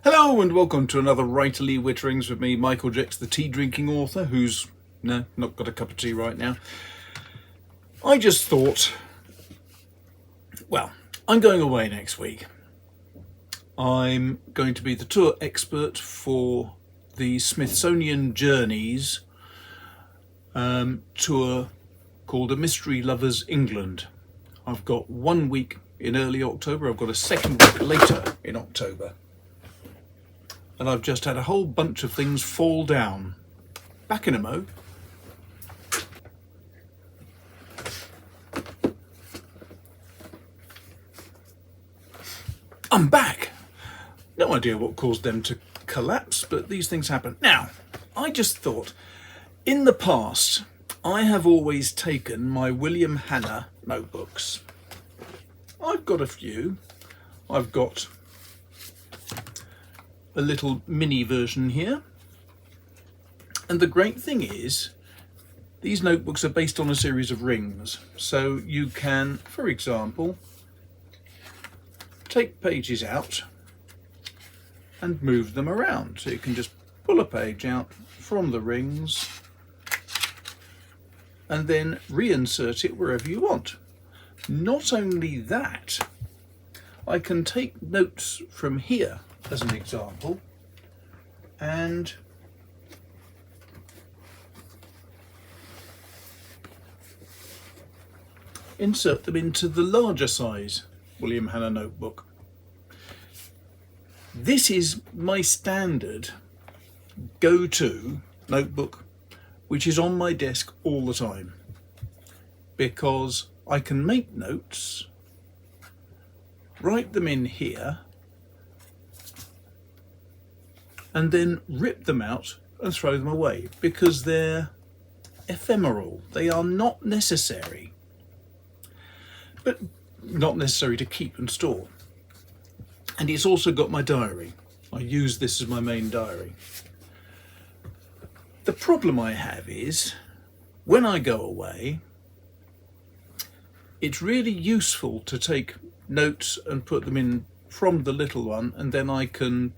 Hello and welcome to another Writerly Witterings with me, Michael Jex, the tea drinking author who's not got a cup of tea right now. I just thought, well, I'm going away next week. I'm going to be the tour expert for the Smithsonian Journeys tour called A Mystery Lovers England. I've got 1 week in early October, I've got a second week later in October. And I've just had a whole bunch of things fall down. Back in a mo. I'm back. No idea what caused them to collapse, but these things happen. Now, I just thought, in the past, I have always taken my William Hanna notebooks. I've got a few. I've got a little mini version here, and the great thing is these notebooks are based on a series of rings, so you can, for example, take pages out and move them around. So you can just pull a page out from the rings and then reinsert it wherever you want. Not only that, I can take notes from here as an example and insert them into the larger size William Hanna notebook. This is my standard go-to notebook, which is on my desk all the time, because I can make notes, write them in here, and then rip them out and throw them away, because they're ephemeral. They are not necessary, but not necessary to keep and store. And it's also got my diary. I use this as my main diary. The problem I have is, when I go away, it's really useful to take notes and put them in from the little one, and then I can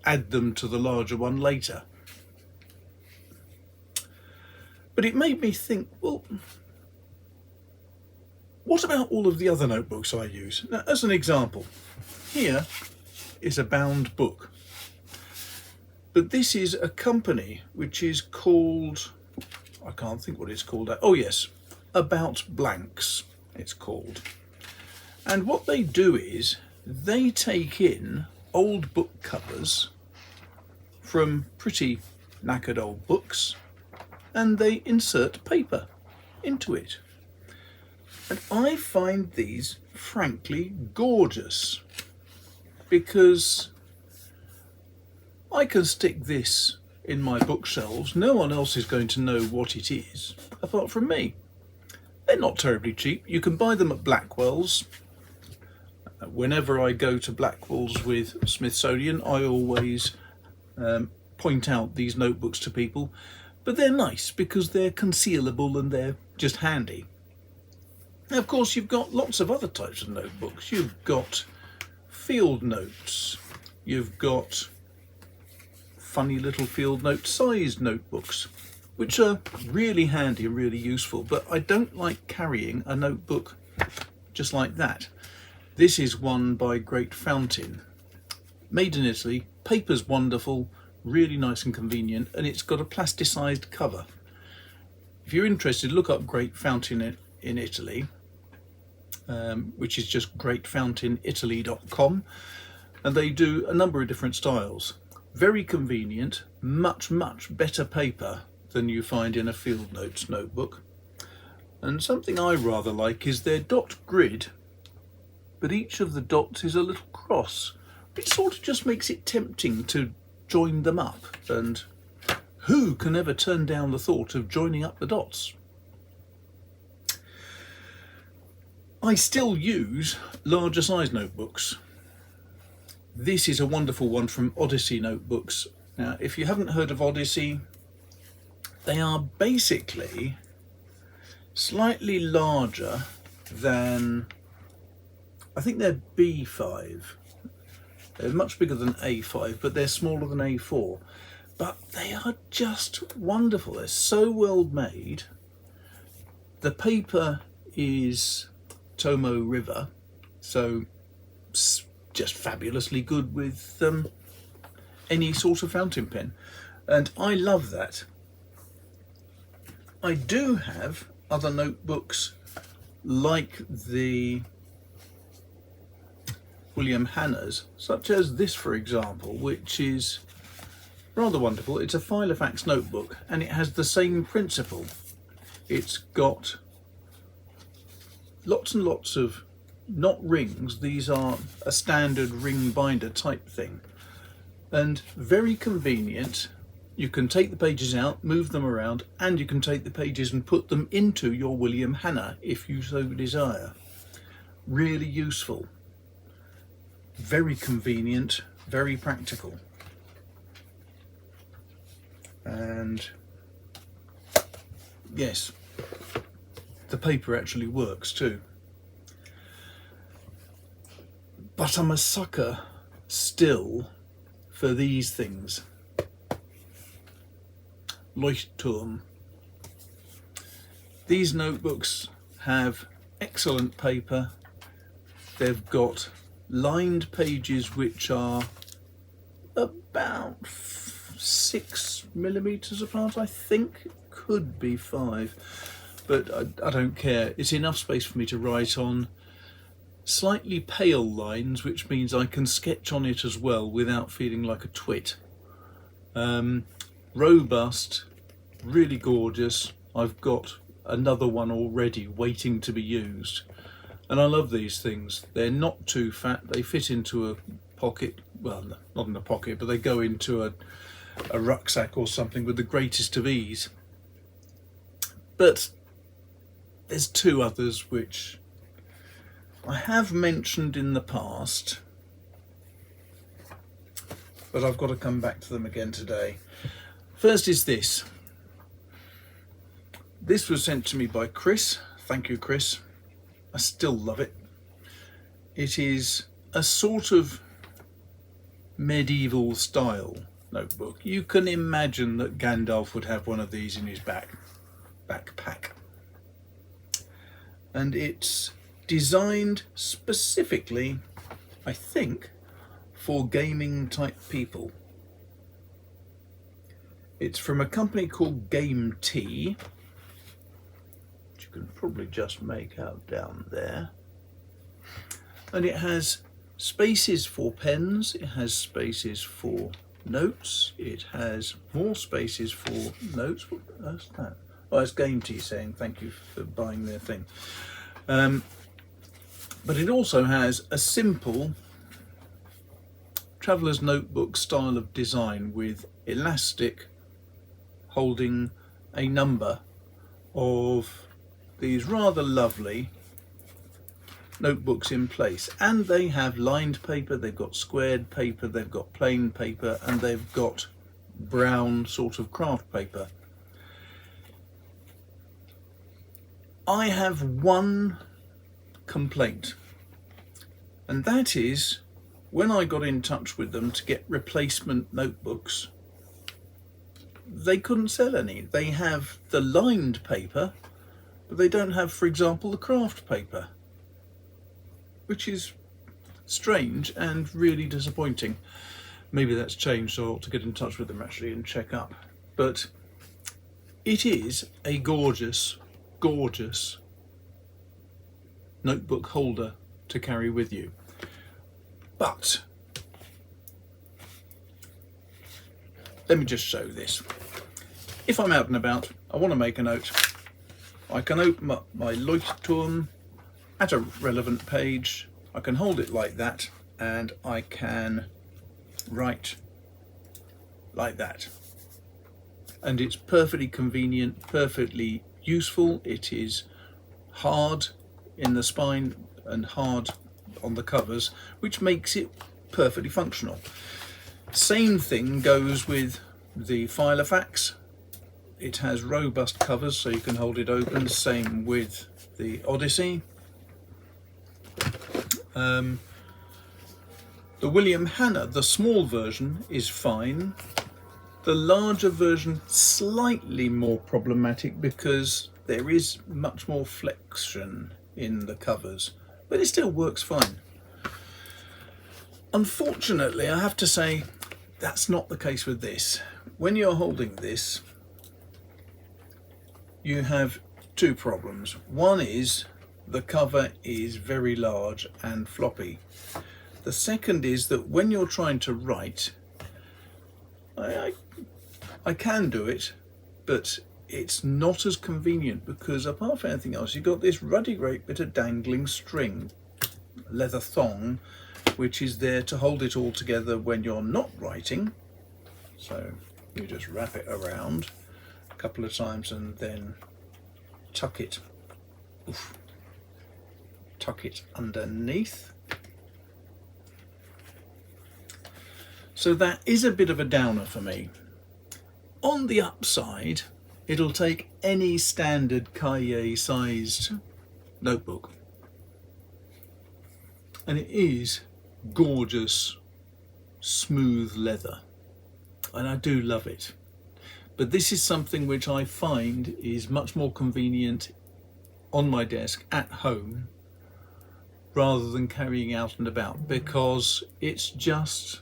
add them to the larger one later. But it made me think, well, what about all of the other notebooks I use? Now, as an example, here is a bound book. But this is a company which is called, I can't think what it's called. Oh yes, About Blanks it's called. And what they do is they take in old book covers from pretty knackered old books and they insert paper into it. And I find these frankly gorgeous, because I can stick this in my bookshelves. No one else is going to know what it is apart from me. They're not terribly cheap. You can buy them at Blackwell's. Whenever I go to Blackwell's with Smithsonian, I always point out these notebooks to people, but they're nice because they're concealable and they're just handy. Now, of course, you've got lots of other types of notebooks. You've got field notes, you've got funny little field note sized notebooks, which are really handy and really useful, but I don't like carrying a notebook just like that. This is one by Great Fountain, made in Italy, paper's wonderful, really nice and convenient, and it's got a plasticized cover. If you're interested, look up Great Fountain in Italy, which is just greatfountainitaly.com, and they do a number of different styles. Very convenient, much better paper than you find in a field notes notebook. And something I rather like is their dot grid, but each of the dots is a little cross, which sort of just makes it tempting to join them up, and who can ever turn down the thought of joining up the dots? I still use larger size notebooks. This is a wonderful one from Odyssey Notebooks. Now, if you haven't heard of Odyssey, they are basically slightly larger than, I think they're B5, They're much bigger than A5, but they're smaller than A4. But they are just wonderful. They're so well made. The paper is Tomoe River, so it's just fabulously good with any sort of fountain pen. And I love that. I do have other notebooks like the William Hanna's, such as this, for example, which is rather wonderful. It's a Filofax notebook, and it has the same principle. It's got lots and lots of, not rings, these are a standard ring binder type thing, and very convenient. You can take the pages out, move them around, and you can take the pages and put them into your William Hanna if you so desire. Really useful, very convenient, very practical. And yes, the paper actually works too. But I'm a sucker still for these things. Leuchtturm. These notebooks have excellent paper. They've got lined pages which are about 6mm apart, I think. Could be 5, but I don't care. It's enough space for me to write on. Slightly pale lines, which means I can sketch on it as well without feeling like a twit. Robust, really gorgeous. I've got another one already waiting to be used, and I love these things. They're not too fat, they fit into a pocket, well, not in a pocket, but they go into a rucksack or something with the greatest of ease. But there's two others which I have mentioned in the past, but I've got to come back to them again today. First is this. This was sent to me by Chris. Thank you, Chris. I still love it. It is a sort of medieval style notebook. You can imagine that Gandalf would have one of these in his backpack. And it's designed specifically, I think, for gaming type people. It's from a company called Game Tea, which you can probably just make out down there. And it has spaces for pens, it has spaces for notes, it has more spaces for notes. What's that? Oh, it's Game Tea saying thank you for buying their thing. But it also has a simple traveller's notebook style of design with elastic holding a number of these rather lovely notebooks in place. And they have lined paper, they've got squared paper, they've got plain paper, and they've got brown sort of craft paper. I have one complaint, and that is when I got in touch with them to get replacement notebooks, they couldn't sell any. They have the lined paper, but they don't have, for example, the craft paper, which is strange and really disappointing. Maybe that's changed, so I ought to get in touch with them actually and check up. But it is a gorgeous, gorgeous notebook holder to carry with you. But let me just show this. If I'm out and about, I want to make a note, I can open up my Leuchtturm at a relevant page, I can hold it like that, and I can write like that. And it's perfectly convenient, perfectly useful. It is hard in the spine and hard on the covers, which makes it perfectly functional. Same thing goes with the Filofax. It has robust covers so you can hold it open. Same with the Odyssey. The William Hanna, the small version, is fine. The larger version, slightly more problematic because there is much more flexion in the covers, but it still works fine. Unfortunately, I have to say that's not the case with this. When you're holding this, you have two problems. One is the cover is very large and floppy. The second is that when you're trying to write, I can do it, but it's not as convenient because apart from anything else, you've got this ruddy great bit of dangling string, leather thong, which is there to hold it all together when you're not writing. So you just wrap it around a couple of times and then tuck it underneath. So that is a bit of a downer for me. On the upside, it'll take any standard cahier sized notebook, and it is gorgeous smooth leather, and I do love it. But this is something which I find is much more convenient on my desk at home rather than carrying out and about, because it's just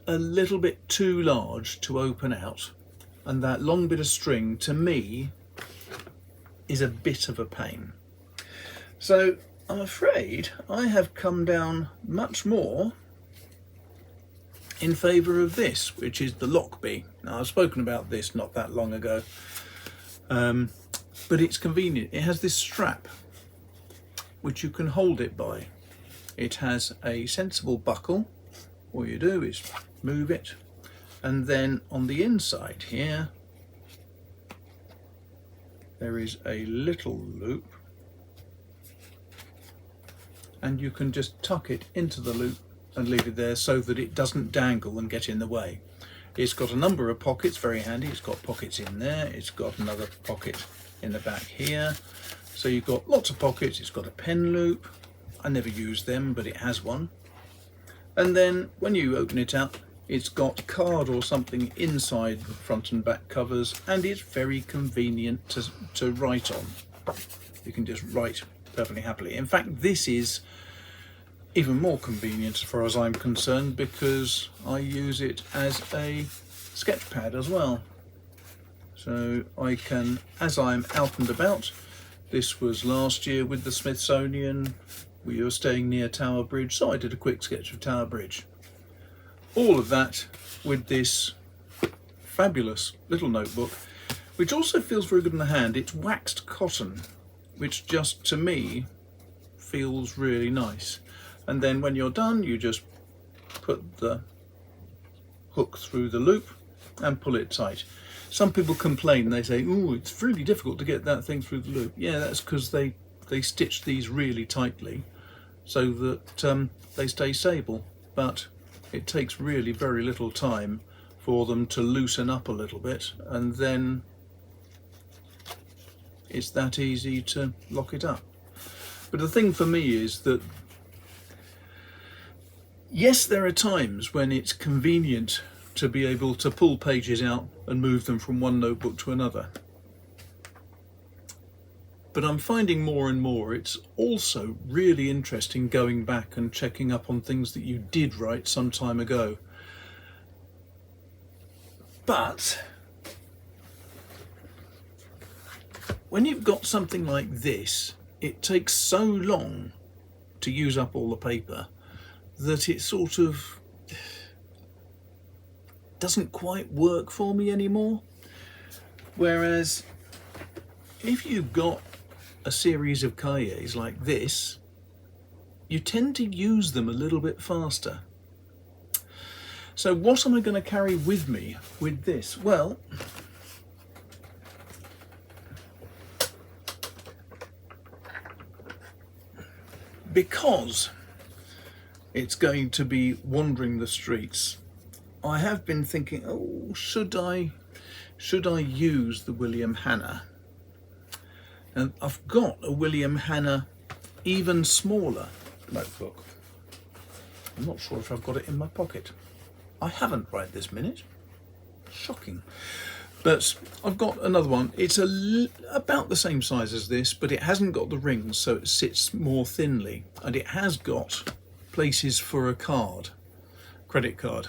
a little bit too large to open out, and that long bit of string to me is a bit of a pain. So I'm afraid I have come down much more in favour of this, which is the Lockbee. Now, I've spoken about this not that long ago, but it's convenient. It has this strap which you can hold it by. It has a sensible buckle. All you do is move it, and then on the inside here there is a little loop, and you can just tuck it into the loop and leave it there so that it doesn't dangle and get in the way. It's got a number of pockets, very handy. It's got pockets in there, it's got another pocket in the back here, so you've got lots of pockets. It's got a pen loop. I never use them, but it has one. And then when you open it up, it's got card or something inside the front and back covers, and it's very convenient to write on. You can just write perfectly happily. In fact, this is even more convenient as far as I'm concerned, because I use it as a sketch pad as well. So I can, as I'm out and about, this was last year with the Smithsonian. We were staying near Tower Bridge, so I did a quick sketch of Tower Bridge. All of that with this fabulous little notebook, which also feels very good in the hand. It's waxed cotton, which just to me feels really nice. And then when you're done, you just put the hook through the loop and pull it tight. Some people complain, they say, oh, it's really difficult to get that thing through the loop. Yeah, that's because they stitch these really tightly so that they stay stable, but it takes really very little time for them to loosen up a little bit, and then it's that easy to lock it up. But the thing for me is that yes, there are times when it's convenient to be able to pull pages out and move them from one notebook to another. But I'm finding more and more it's also really interesting going back and checking up on things that you did write some time ago. But when you've got something like this, it takes so long to use up all the paper that it sort of doesn't quite work for me anymore. Whereas if you've got a series of cahiers like this, you tend to use them a little bit faster. So what am I going to carry with me with this? Well, because it's going to be wandering the streets, I have been thinking, oh, should I use the William Hanna? And I've got a William Hanna even smaller, notebook. I'm not sure if I've got it in my pocket. I haven't right this minute. Shocking. But I've got another one. It's about the same size as this, but it hasn't got the rings, so it sits more thinly. And it has got places for a card, credit card,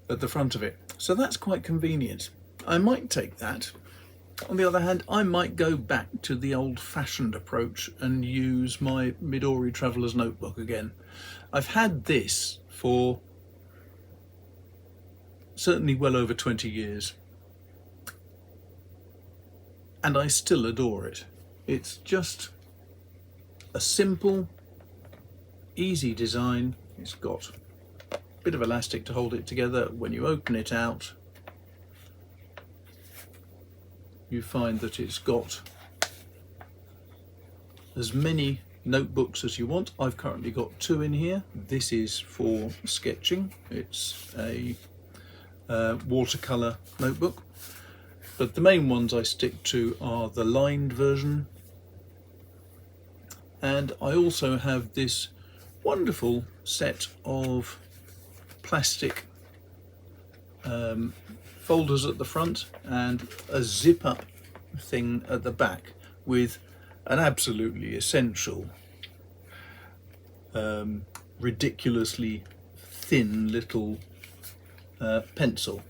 at the front of it. So that's quite convenient. I might take that. On the other hand, I might go back to the old-fashioned approach and use my Midori Traveller's Notebook again. I've had this for certainly well over 20 years. And I still adore it. It's just a simple, easy design. It's got a bit of elastic to hold it together. When you open it out, you find that it's got as many notebooks as you want. I've currently got 2 in here. This is for sketching. It's a watercolour notebook. But the main ones I stick to are the lined version, and I also have this wonderful set of plastic folders at the front and a zip up thing at the back with an absolutely essential ridiculously thin little pencil.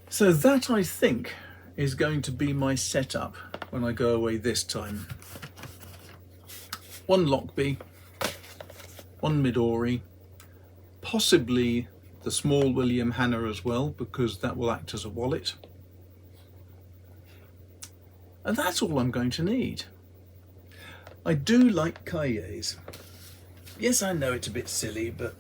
So that, I think, is going to be my setup when I go away this time. 1 Lockbee, 1 Midori, possibly the small William Hanna as well, because that will act as a wallet. And that's all I'm going to need. I do like cahiers. Yes, I know it's a bit silly, but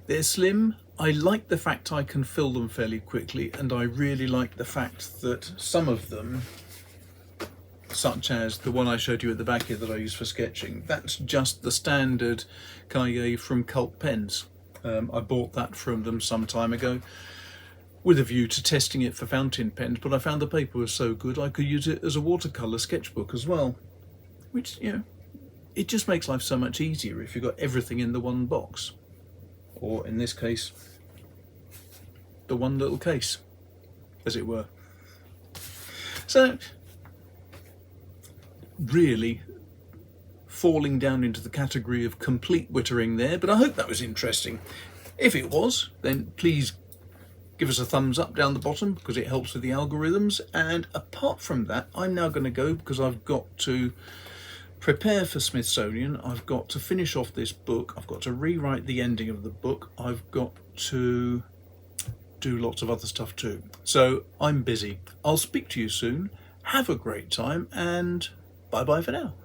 they're slim. I like the fact I can fill them fairly quickly, and I really like the fact that some of them, such as the one I showed you at the back here that I use for sketching, that's just the standard cahier from Cult Pens. I bought that from them some time ago with a view to testing it for fountain pens, but I found the paper was so good I could use it as a watercolour sketchbook as well, which, you know, it just makes life so much easier if you've got everything in the one box, or in this case, the one little case, as it were. So, really falling down into the category of complete wittering there, but I hope that was interesting. If it was, then please give us a thumbs up down the bottom, because it helps with the algorithms. And apart from that, I'm now going to go, because I've got to prepare for Smithsonian. I've got to finish off this book. I've got to rewrite the ending of the book. I've got to do lots of other stuff too. So I'm busy. I'll speak to you soon. Have a great time, and bye bye for now.